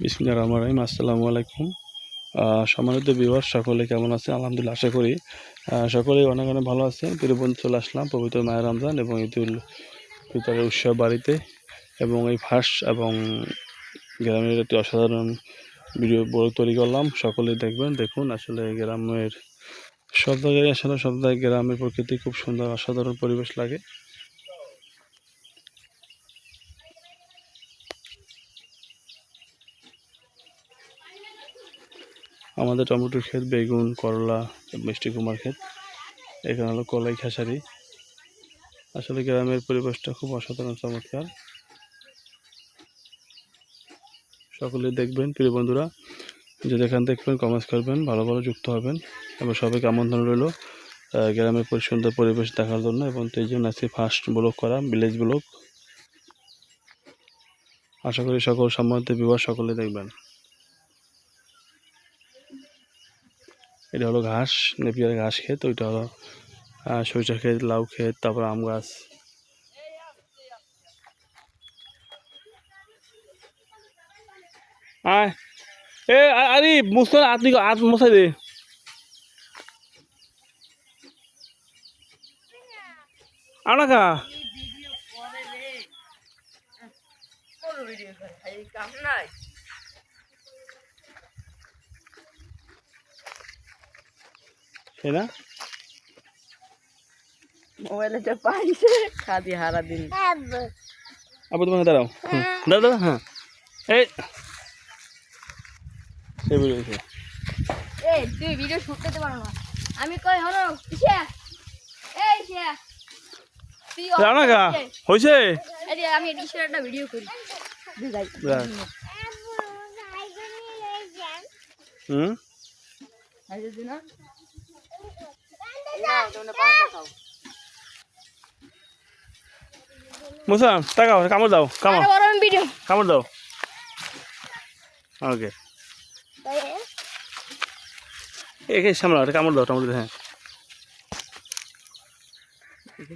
বিসমিল্লাহির রহমানির রহিম। আসসালামু আলাইকুম। সম্মানিত ভিউয়ার সকলে কেমন আছেন? আলহামদুলিল্লাহ, আশা করি সকলেই অনেক অনেক ভালো আছেন। প্রিয় বন্ধু, চলে আসলাম পবিত্র মাহে রমজান এবং ঈদুল ফিতরের উৎসব বাড়িতে এবং এই ফার্স্ট এবং গ্রামের একটি অসাধারণ ভিডিও তৈরি করলাম। সকলেই দেখবেন। দেখুন, আসলে গ্রামের সব জায়গায় আসলে সব জায়গায় গ্রামের প্রকৃতি খুব সুন্দর, অসাধারণ পরিবেশ লাগে। আমাদের টমেটোর ক্ষেত, বেগুন, করলা, মিষ্টি কুমার ক্ষেত, এখানে হলো কলাই খেসারি। আসলে গ্রামের পরিবেশটা খুব অসাধারণ, চমৎকার। সকলেই দেখবেন। প্রিয় বন্ধুরা, যদি এখান দেখবেন, কমেন্টস করবেন, ভালো ভালো যুক্ত হবেন এবং সবাইকে আমন্ত্রণ রইল গ্রামের সুন্দর পরিবেশ দেখার জন্য। এবং এই জন্য আজকে ফার্স্ট ব্লগ করা, ভিলেজ ব্লগ। আশা করি সকল সম্মানিত ভিউয়ার সকলে দেখবেন। এটা হলো ঘাস, নেপিয়ার ঘাস ক্ষেত। ওইটা হলো সরিষা ক্ষেত, লাউ ক্ষেত, তারপর আম গাছ। আয় এ আরে মুসকান আপনি আত মশাই দে আনাকা সেনা মোবাইলে যা পাইছে খাদি হারা দিন। আবার তোমাকে দাঁড়াও, দাঁড়াও। হ্যাঁ, এই সে বলেছে এই তুই ভিডিও শুট করতে পারো না। আমি কই হনো ইসা এই ইসা তুই আনাকা হইছে। এই আমি ইসা একটা ভিডিও করি দুই ভাই। আই যদি না না তোমরা পাঁচটা খাও। মুসা তাকাও, কামড় দাও, কামড় আরে বড় ভিডিও কামড় দাও। ওকে, একে সামলা, কামড় দাও, কামড় দাও। হ্যাঁ,